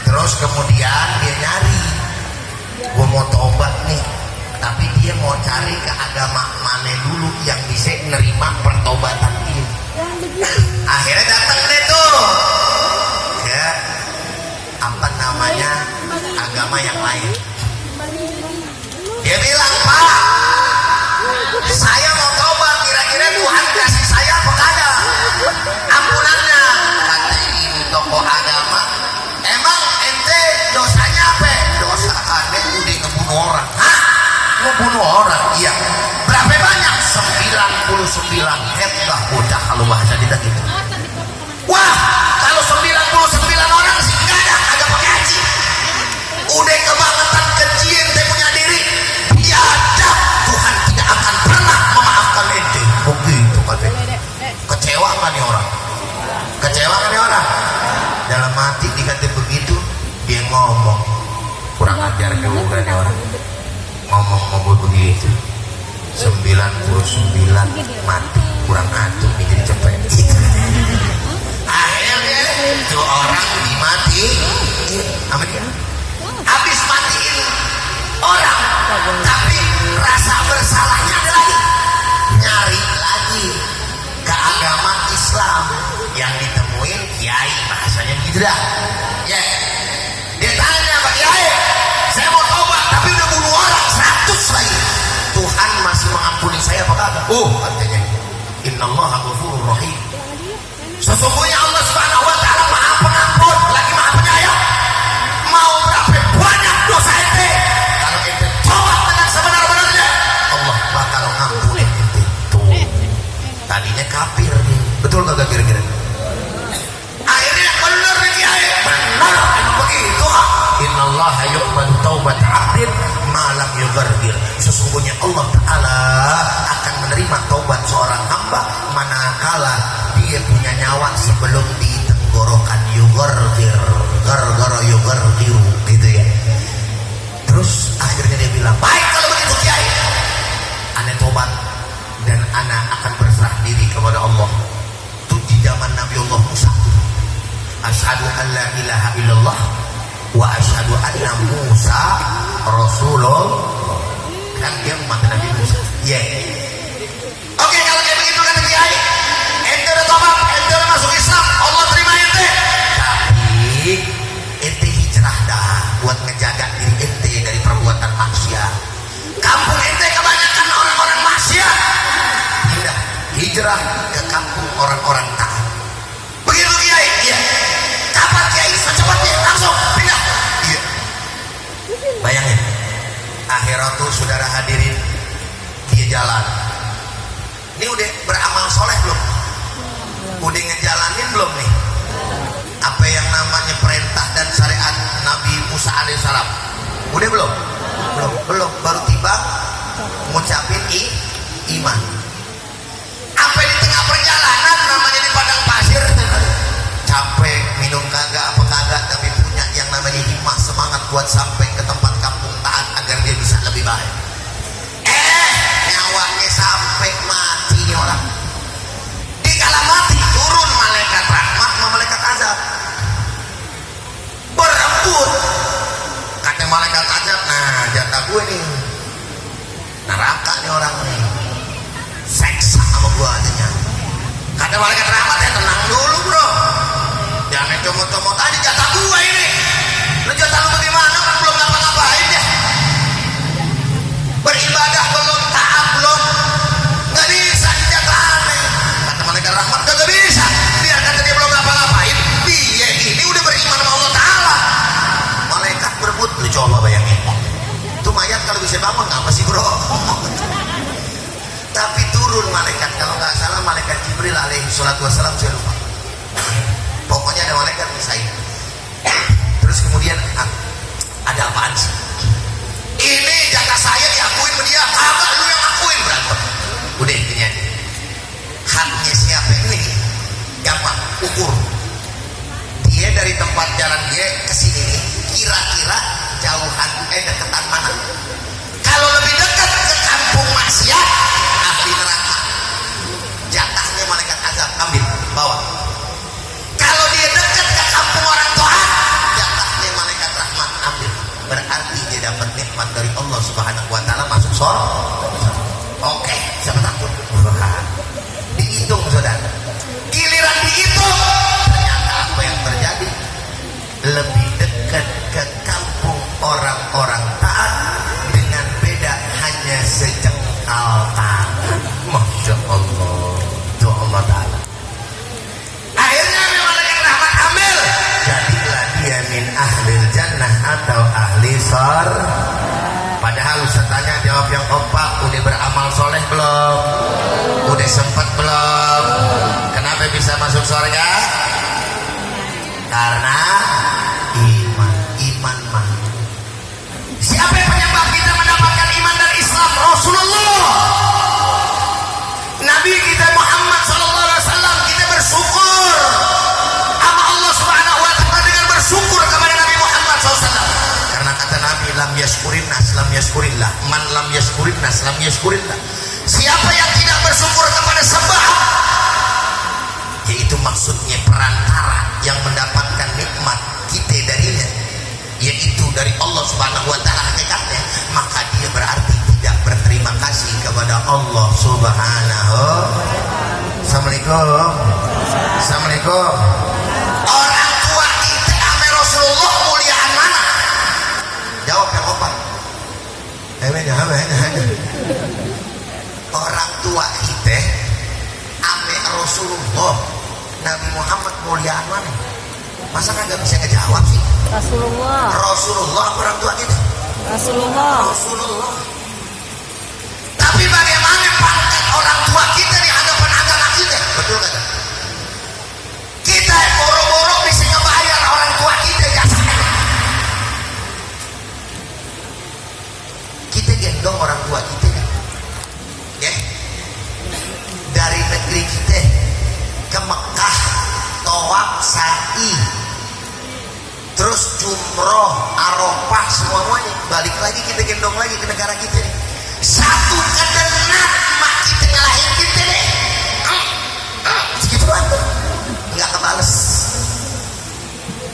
Terus kemudian dia nyari, gue mau tobat nih, tapi dia mau cari ke agama mana dulu yang bisa nerima pertobatan ini. Akhirnya datang deh tuh ke apa namanya agama yang lain. Dia bilang, Pak, saya mau tobat, kira-kira Tuhan kasih saya apa kagak ampunannya? Kata ini tokoh agama, emang ente dosanya apa? Dosa aneh udah ngebunuh orang. Hah? Ngebunuh orang? Iya. Berapa banyak? 99 hektar. Bocah kalau bahasa kita gitu. Wah, kalau 99 orang sih enggak ada, agak pakai haji. Udah kebangetan keji ente punya diri. Biadab, Tuhan tidak akan pernah memaafkan ente. Begitu katanya. Kecewa kan nih orang? Kecewa kan nih orang? Dalam hati dikata begitu, dia ngomong. Kurang ajar juga nih orang. Ngomong begitu. 99 mati, kurang atuh nih jadi cepet gitu. Akhirnya itu orang dimati, apa dia? Habis matiin orang, tapi rasa bersalahnya ada lagi. Nyari lagi ke agama Islam yang ditemuin kiai, bahasanya gitu dah. Ya, dia tanya Pak Kiai, saya mau tobat tapi udah bunuh orang 100 lagi. Tuhan masih mengampuni saya apa kagak? Katanya, Innallaha ghafurur rahim. Sesungguhnya Allah Subhanahu wa taala Maha Pengampun, lagi Maha Penyayang. Mau berapa banyak dosa ente, kalau ente tobat dengan sebenar-benarnya, Allah bakal ngampuni ente. Tuh. Tadinya kafir nih. Betul kagak kira-kira? Akhirnya benar nih Kiai. Benar, emang begitu ah. Innallaha yuqbalu taubat 'abdin ma lam yughargir. Sesungguhnya Allah Ta'ala akan menerima taubat seorang hamba manakala dia punya nyawa sebelum di tenggorokan. Yughargir, gara-gara yughargiru gitu ya. Terus akhirnya dia bilang, baik kalau begitu Kiai, ana tobat dan ana akan berserah diri kepada Allah. Itu di zaman Nabi Allah Musa. Asyhadu an la ilaha illallah wa asyhadu anna Musa Rasulullah. Kan dia umat Nabi Musa. Oke, kalau kayak begitu kata Kiai, ente udah tobat, ente udah masuk Islam, Allah terima ente. Tapi ente hijrah dah buat ngejaga diri ente dari perbuatan maksiat. Kampung ente kebanyakan orang-orang maksiat. Pindah, hijrah ke kampung orang-orang taat. akhirat tuh saudara hadirin, dia jalan. Ini udah beramal soleh belum? Udah ngejalanin belum nih? Apa yang namanya perintah dan syariat Nabi Musa alaihissalam? Udah belum? Belum. Baru tiba ngucapin iman. Apa di tengah perjalanan namanya di padang pasir, capek, minum kagak apa kagak, tapi punya yang namanya himmah, semangat buat sampai ke tempat kampung taat agar dia bisa lebih baik. Nyawanya sampai mati nih orang. Di kala mati turun malaikat rahmat sama malaikat azab, berebut. Kata malaikat azab, nah jatah gue nih, neraka nih orang nih, seksa sama gue adanya. Kata malaikat rahmat, ya tenang dulu bro, jangan comot-comot aja jatah gue ini. Lu jatah lu bagaimana, kan belum ngapa-ngapain ya, beribadah belum, taat belum, nggak bisa jatah aneh. Kata malaikat rahmat, gak bisa, biar kata dia belum ngapa-ngapain, dia ini udah beriman sama Allah Ta'ala. Malaikat berebut. Lu coba bayangin, itu mayat kalau bisa bangun apa sih bro? Tapi turun malaikat, kalau nggak salah malaikat Jibril alaihi salatu wassalam, saya lupa, pokoknya ada malaikat misain. Terus kemudian ada apaan sih? Ini jatah saya diakuin sama dia, kagak lu yang akuin, berantem. Udah intinya haknya siapa ini gampang ukur. Dia dari tempat jalan dia ke sini nih, kira-kira jauhan deketan mana? Kalau lebih dekat ke kampung maksiat, ahli neraka, jatahnya malaikat azab ambil bawa. Kalau dia dekat ke kampung orang taat, jatahnya malaikat rahmat ambil. Berarti dia dapat nikmat dari Allah Subhanahu wa taala, masuk surga. Oke, siapa takut? Dihitung saudara. Giliran dihitung, ternyata apa yang terjadi? Lebih dekat ke kampung orang-orang taat dengan beda hanya sejengkal tangan. Masya Allah, itu Allah Ta'ala. Akhirnya malaikat rahmat ambil, jadilah dia min ahlil jannah atau ahli sor. Padahal Ustaz tanya, jawab yang kompak, udah beramal soleh belum? Udah sempat belum? Kenapa bisa masuk surga? Karena iman mah. Siapa yang penyebab kita mendapatkan iman dan Islam? Rasulullah, Nabi kita Muhammad SAW. Kita bersyukur sama Allah Subhanahu wa taala dengan bersyukur kepada Nabi Muhammad SAW. Karena kata Nabi, lam yashkurin nas lam yashkurillah, man lam yashkurin nas lam yashkurillah. Siapa yang tidak bersyukur kepada sebab, yaitu maksudnya perantara yang mendapatkan nikmat kita darinya, yaitu dari Allah Subhanahu wa taala hakikatnya, maka dia berarti tidak berterima kasih kepada Allah Subhanahu. Assalamualaikum. Assalamualaikum. Orang tua kita ame Rasulullah muliaan mana? Jawab yang opat. Orang tua kita ame Rasulullah Nabi Muhammad muliaan mana? Masa kagak bisa ngejawab sih? Rasulullah orang tua kita. Rasulullah. Tapi bagaimana pangkat orang tua kita di hadapan anak kita? Betul kan? Kita boro-boro bisa ngebayar orang tua kita jasanya. Kita gendong orang tua kita, ya, dari negeri kita ke Mekah, tawaf sa'i, terus jumroh, Arafah, semuanya balik lagi kita gendong lagi ke negara kita nih. Satu kedenat mak kita ngelahin kita nih, segitu doang, nggak kebales.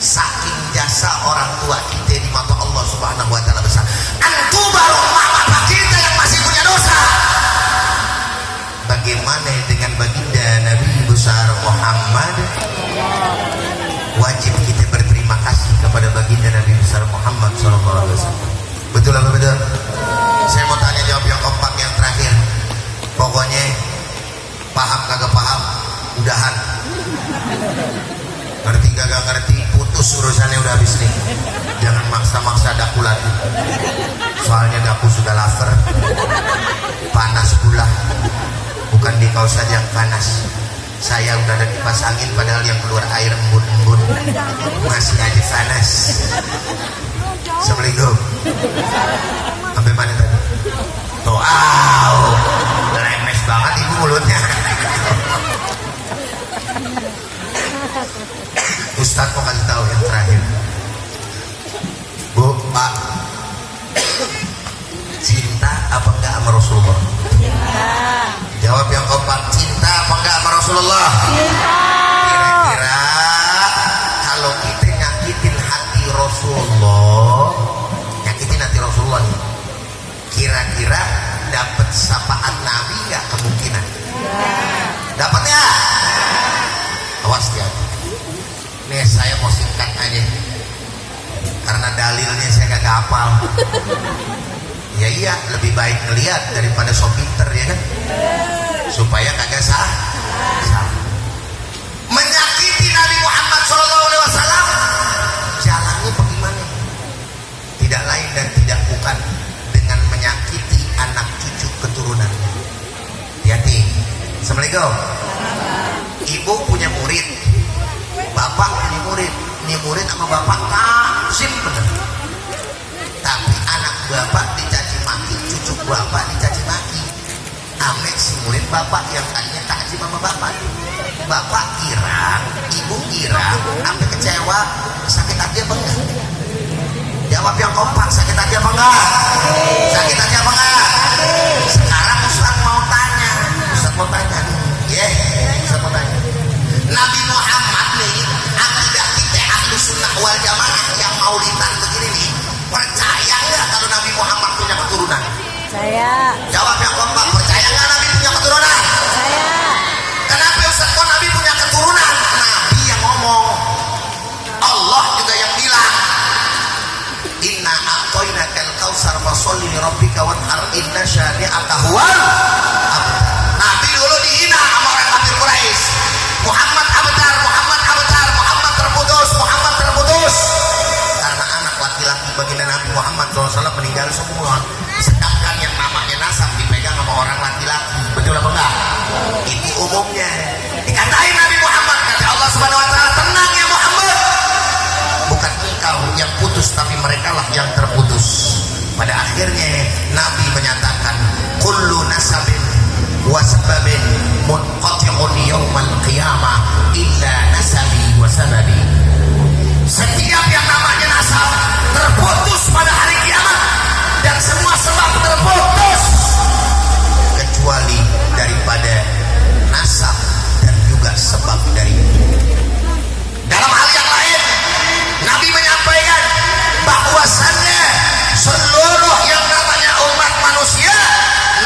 Saking jasa orang tua kita di mata Allah Subhanahu wa taala besar. Antu baru mak bapak kita yang masih punya dosa. Bagaimana dengan baginda Nabi besar Muhammad? Wajib kita berterima kasih kepada baginda Nabi besar Muhammad SAW. Betul apa betul? Saya mau tanya jawab yang kompak yang terakhir. Pokoknya paham kagak paham, udahan. Ngerti kagak ngerti, putus urusannya udah habis nih. jangan maksa-maksa daku lagi. Soalnya daku sudah lapar. Panas pula. Bukan di kau saja yang panas. Saya udah ada kipas angin padahal yang keluar air embun-embun. Masih aja panas. Assalamualaikum. Sampai mana tadi? Tuh, lemes banget ibu mulutnya. Ustadz mau kasih tahu yang terakhir. Bu, Pak, cinta apa enggak sama Rasulullah? Cinta. Jawab yang kompak, cinta apa enggak sama Rasulullah? Cinta. Kira-kira kalau kita nyakitin hati Rasulullah, nyakitin hati Rasulullah nih, kira-kira dapat sapaan Nabi nggak kemungkinan? Dapat ya? Awas ya. Nih saya mau singkat aja karena dalilnya saya gak hafal. Ya iya, lebih baik ngelihat daripada so pinter ya kan, supaya kagak salah. Menyakiti Nabi Muhammad SAW jalannya bagaimana? Tidak lain dan tidak bukan dengan menyakiti anak cucu keturunannya. Hati-hati. Assalamualaikum. Ibu punya murid, bapak punya murid. Ini murid sama bapak taksim bener. Tapi anak bapak dicaci maki, cucu bapak dicaci maki. Ame si murid bapak yang tadinya taksim sama bapak. Bapak girang, ibu girang, sampai kecewa, sakit hati apa enggak? Jawab yang kompak, sakit hati apa enggak? Sakit hati apa enggak? Sekarang Ustaz mau tanya. Ustaz mau tanya. Ustaz mau tanya. Nabi Muhammad nih, akidah kita ahlu sunnah wal jamaah yang maulidan begini nih, percaya nggak kalau Nabi Muhammad punya keturunan? Percaya. Jawab yang kompak, percaya nggak Nabi punya keturunan? Percaya. Kenapa Ustaz kok Nabi punya keturunan? Nabi yang ngomong, Allah juga yang bilang, inna a'tainakal kautsar fasholli li rabbika wanhar inna syani'aka huwal abtar. Nabi dulu dihina sama orang kafir Quraisy. Muhammad abtar, Muhammad abtar, Muhammad terputus, Muhammad terputus. Karena anak laki-laki baginda Nabi Muhammad SAW meninggal semua. Sedangkan yang namanya nasab dipegang sama orang laki-laki. Betul apa enggak? Ini umumnya. Dikatain Nabi Muhammad, kata Allah Subhanahu wa taala, tenang ya Muhammad. Bukan engkau yang putus, tapi mereka lah yang terputus. Pada akhirnya Nabi menyatakan, kullu nasabin wasababin munqati'un yaumal qiyamah illa nasabi wasababi. Setiap yang namanya nasab terputus pada hari kiamat, dan semua sebab terputus kecuali daripada nasab dan juga sebab dari. Dalam hal yang lain Nabi menyampaikan bahwasannya seluruh yang namanya umat manusia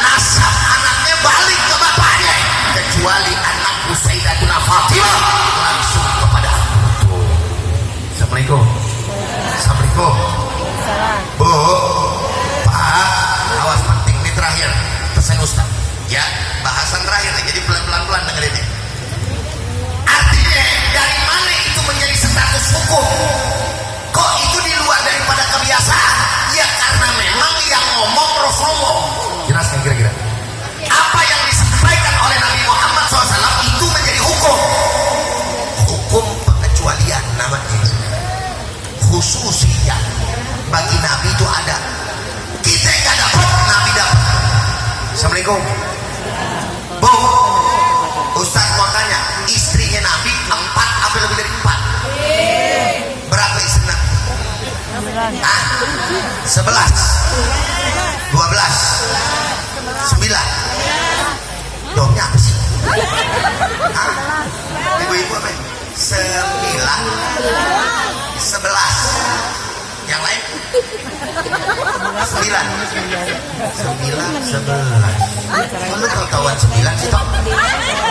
nasab anaknya balik ke bapaknya, kecuali anakku Sayyidatuna Fatimah langsung kepada aku. Assalamualaikum. Assalamualaikum. Bu, Pak, awas penting ini terakhir pesan Ustaz ya, bahasan terakhir nih, jadi pelan-pelan dengerin ini. Artinya dari mana itu menjadi status hukum? Kok itu di luar daripada kebiasaan? Ya karena memang yang ngomong Rasulullah. Jelaskan kira-kira apa yang disampaikan oleh Nabi Muhammad SAW itu menjadi hukum. Hukum pengecualian namanya. Khususnya bagi Nabi itu ada. Kita nggak dapat, Nabi dapat. Assalamualaikum. Bu, Ustaz mau tanya, istrinya Nabi 4 apa lebih dari 4? Berapa istri Nabi? 11, 12, 9. Domnya apa sih? Ibu-ibu apa? 9, 11. Yang lain? 9, 11. Kamu tahu-tahuan 9 sih toh?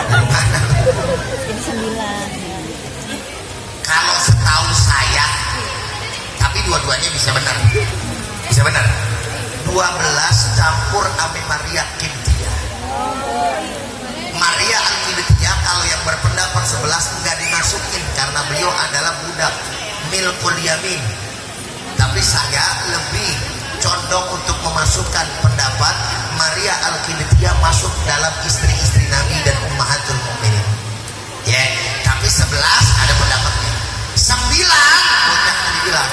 Dari mana? Kalau setahu saya, tapi dua-duanya bisa benar. Bisa benar. 12 campur ame Maria Qibtiyah. Maria Al-Qibtiyah kalau yang berpendapat 11 enggak dimasukin karena beliau adalah budak milkul yamin. Tapi saya lebih condong untuk memasukkan pendapat Maria Al-Qibtiyah masuk dalam istri-istri Nabi dan Ummahatul Mukminin. Ya, tapi 11 ada pendapatnya. 9 banyak dibilang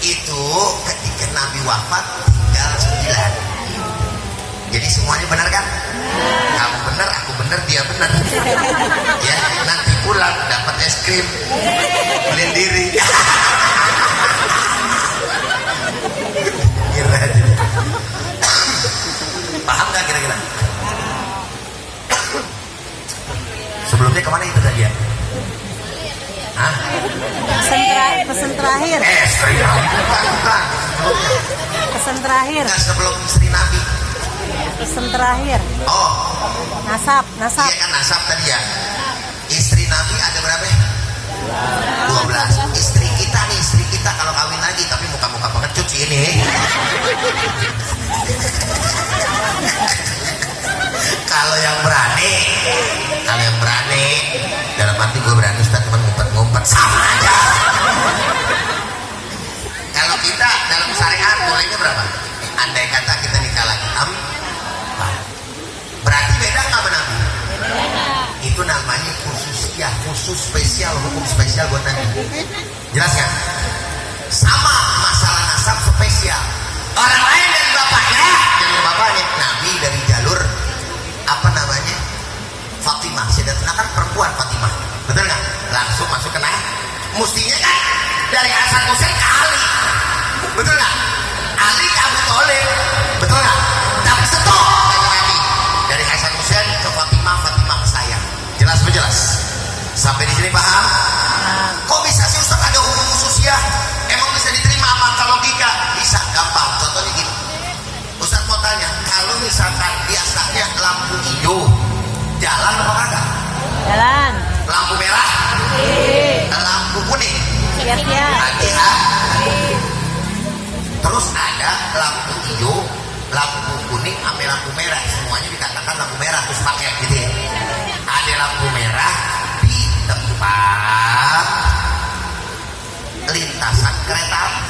itu ketika Nabi wafat tinggal 9. Jadi semuanya benar kan? Kamu benar, aku benar, dia benar. Ya, nanti pulang dapat es krim beliin diri. Paham gak kira-kira? Sebelumnya kemana itu tadi ya? Hah? Pesan terakhir. Istri Nabi bukan. Pesan terakhir. Enggak, sebelum istri Nabi. Pesan terakhir. Oh, Nasab. iya kan nasab tadi ya. Istri Nabi ada berapa? 12. Istri kita kalau kawin lagi tapi muka-muka pengecut sih ini. Kalau yang berani dalam arti gue berani Ustaz, teman ngumpet-ngumpet sama aja. Kalau kita dalam syariat bolehnya berapa? Andai kata kita nikah lagi, berarti beda nggak benar? Itu namanya khusus spesial, hukum spesial buat Nabi. Jelas kan? Sama masalah nasab spesial. Orang lain dari bapaknya, Nabi dari jalur apa namanya? Fatimah. Sayyidatina kan perempuan Fatimah, betul nggak? Langsung masuk ke Nabi. Mestinya kan dari Hasan Husain ke Ali, betul nggak? Ali ke Abu Thalib, betul nggak? Tapi stop Nabi dari Hasan Husain ke Fatimah, Fatimah ke saya. Jelas berjelas. Sampai di sini paham? Kok bisa sih Ustaz ada hukum khusus ya? Emang bisa diterima sama akal logika? Bisa, gampang. Contohnya gini. Ustaz mau tanya, kalau misalkan biasanya lampu hijau, jalan apa kagak? Jalan. Lampu merah? Lampu kuning? Siap-siap. Hati-hati. Terus ada lampu hijau, lampu kuning, sama lampu merah. Semuanya dikatakan lampu merah, terus pakai gitu ya. Ada lampu merah di tempat lintasan kereta api.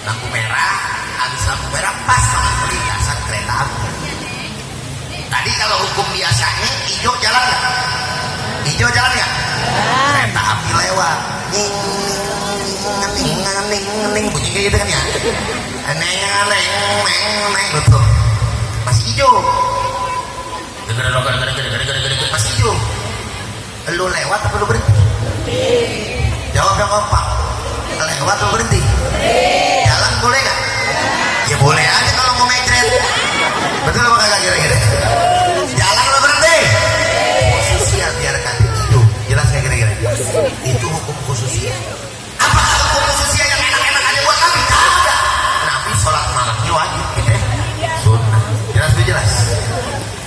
Lampu merah, habis lampu merah pas sama lintasan kereta api. Tadi kalau hukum biasanya hijau jalan nggak? Hijau jalan nggak? Kereta api lewat, ning bunyi kayak gitu kan ya? Neng, betul. Masih hijau. Masih hijau. Lu lewat apa lu berhenti? Jawab yang kompak. Lewat atau berhenti? Jalan boleh nggak? Ya boleh aja kalau mau mejret. Betul apa kagak kira-kira? Jalan atau berhenti? Khususnya biarkan itu. Jelas nggak kira-kira? Itu hukum khususnya. Apakah hukum khususnya yang enak-enak aja buat Nabi? Ada. Nabi sholat malamnya wajib, gitu ya? Sunnah. Jelas.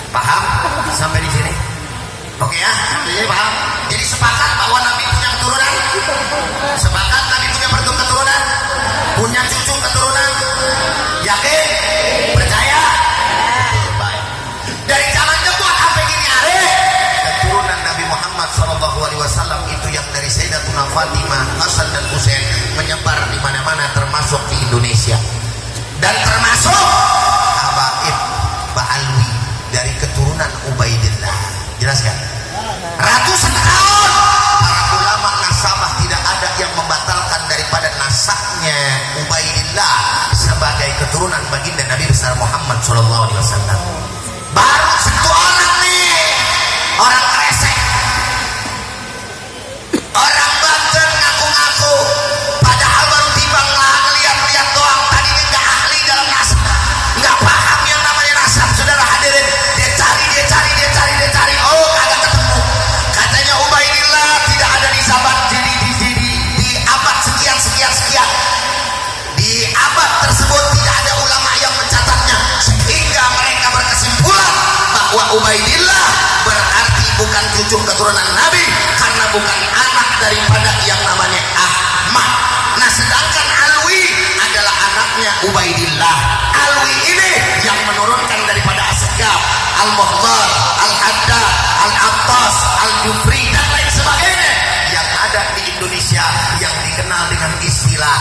Paham? Sampai di sini? Oke ya? Sampai sini paham? Jadi sepakat bahwa Nabi punya keturunan? Sepakat Nabi punya keturunan? Punya cucu keturunan? Yakin? Percaya? Baik. Dari zaman dulu sampai gini hari, keturunan Nabi Muhammad SAW itu yang dari Sayyidatuna Fatimah, Hasan dan Husain menyebar di mana-mana, termasuk di Indonesia. Dan termasuk habaib Ba'alwi dari keturunan Ubaidillah. Jelas kan? Ratusan tahun para ulama nasabah tidak ada yang membatalkan daripada nasabnya Ubaidillah sebagai keturunan baginda Nabi besar Muhammad SAW. Baru satu orang nih, orang kresek, orang Banten ngaku-ngaku, padahal baru timbang lah ngeliat-liat doang, tadinya nggak ahli dalam nasab, nggak paham yang namanya nasab. Saudara hadirin, dia cari, oh kagak ketemu. Katanya Ubaidillah tidak ada di sahabat di abad sekian. Di abad tersebut tidak ada ulama yang mencatatnya, sehingga mereka berkesimpulan bahwa Ubaidillah berarti bukan cucu keturunan Nabi karena bukan anak daripada yang namanya Ahmad. Nah, sedangkan Alwi adalah anaknya Ubaidillah. Alwi ini yang menurunkan daripada Asgab, Al-Muhdar, Al-Haddad, Al-Attas, Al-Jufri dan lain sebagainya yang ada di Indonesia yang dikenal dengan istilah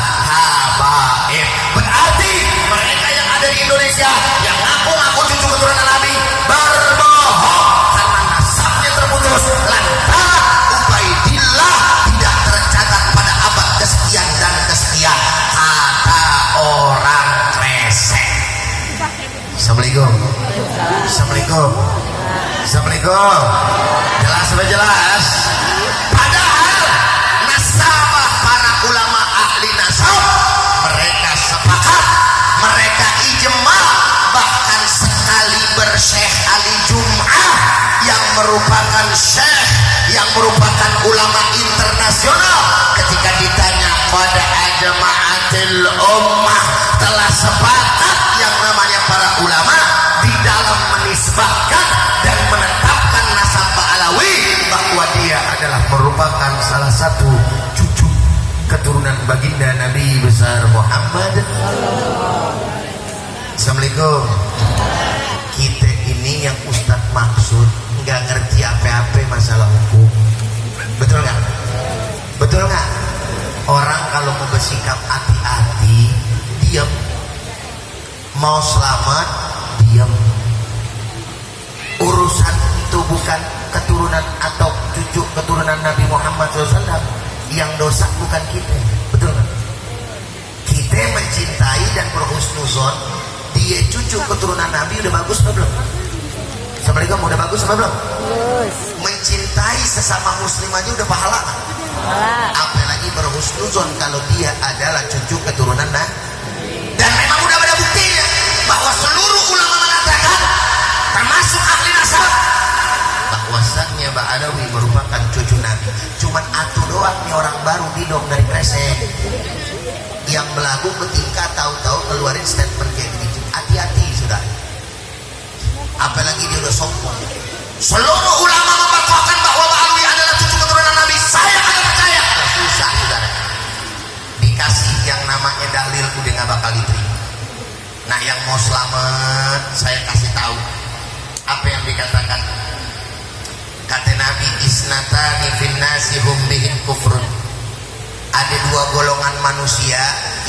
Assalamualaikum. Assalamualaikum. Assalamualaikum. Jelas apa jelas? Padahal nasabah para ulama ahli nasab mereka sepakat, mereka ijma, bahkan sekali bersyekh Ali Jum'ah yang merupakan syekh, yang merupakan ulama internasional, ketika ditanya pada ajma'atil ummah, telah sepakat yang namanya para ulama di dalam menisbahkan dan menetapkan nasab Alawi bahwa dia adalah merupakan salah satu cucu keturunan baginda Nabi besar Muhammad. Assalamualaikum. Kita ini yang Ustadz maksud nggak ngerti apa-apa masalah hukum, betul nggak? Betul nggak? Orang kalau mau bersikap hati-hati, diam. Mau selamat, diam. Urusan itu bukan keturunan atau cucu keturunan Nabi Muhammad SAW. Yang dosa bukan kita, betul nggak? Kita mencintai dan berhusnuzon, dia cucu keturunan Nabi, udah bagus apa belum? Assalamualaikum, udah bagus apa belum? Bagus. Mencintai sesama muslim aja udah pahala. Apalagi berhusnuzon kalau dia adalah cucu keturunan Nabi. Dan memang udah ada buktinya bahwa seluruh ulama mengatakan, termasuk ahli nasab, bahwasannya Mbak Alawi merupakan cucu Nabi. Cuman atu doang nih orang baru bidong dari kresek yang belagu ketika tahu-tahu keluarin statement kayak begitu. Hati-hati sudah. Apalagi dia udah sombong. Seluruh ulama memfatwakan bahwa Mbak Alawi adalah cucu keturunan Nabi. Saya akan percaya. Susah saudara. Dikasih yang namanya dalil udah nggak bakal diterima. Nah, yang mau selamat saya kasih tahu apa yang dikatakan. Kata Nabi, isnatani finnasi hum bihim kufrun. Ada dua golongan manusia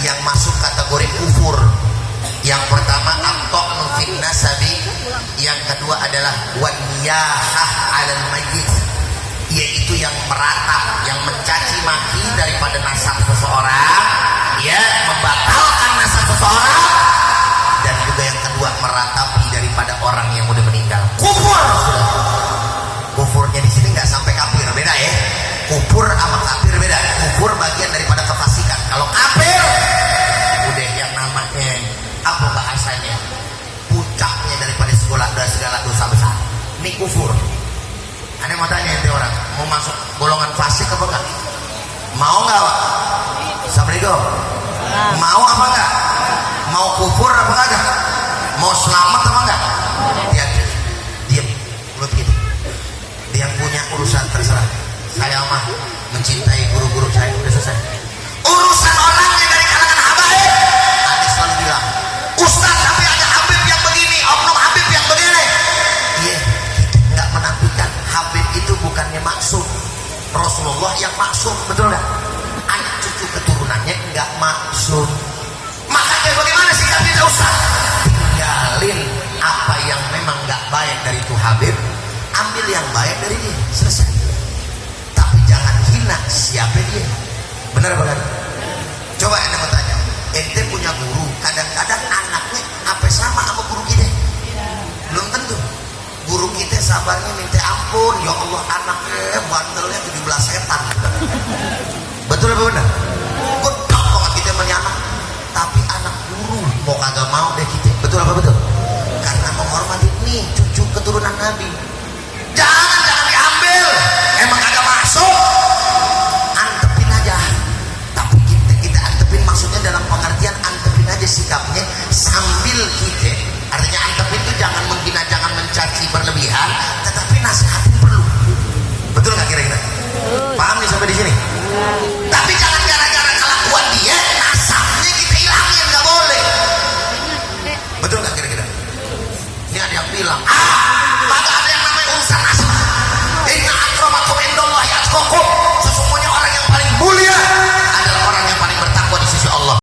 yang masuk kategori kufur. Yang pertama amtoknu fin nasabi, yang kedua adalah waniyahah alal mayyit, yaitu yang meratap, yang mencaci maki daripada nasab seseorang, ya, membatalkan nasab seseorang, dan juga yang kedua meratapi daripada orang yang udah meninggal. Kufur. Kufurnya di sini nggak sampai kafir, beda ya. Kufur sama kafir beda. Kufur bagian daripada kefasikan. Kalau kafir udah yang namanya apa bahasanya, puncaknya daripada segala dosa besar. Ini kufur. Anda mau tanya ente orang mau masuk golongan fasik apa enggak? Mau nggak Pak? Assalamualaikum. Mau apa enggak? Mau kufur apa enggak? Mau selamat apa enggak? Diam mulut gitu. Dia yang punya urusan terserah. Saya mah mencintai guru-guru saya, udah selesai. Urusan orang yang dari kalangan habaib, Anda selalu bilang, Ustaz tapi ada Habib yang begini, oknum Habib yang begini. Iya, nggak menafikan Habib itu bukannya maksum, Rasulullah yang maksum, betul nggak? Anak cucu keturunannya nggak maksum. Makanya bagaimana sikap kita Ustaz? Tinggalin apa yang memang nggak baik dari itu Habib, ambil yang baik dari dia, selesai. Tapi jangan hina siapa dia. Benar banget. Coba anda mau tanya, ente punya guru, kadang-kadang anaknya apa sama guru kita? Belum tentu. Guru kita sabarnya minta ampun, ya Allah anak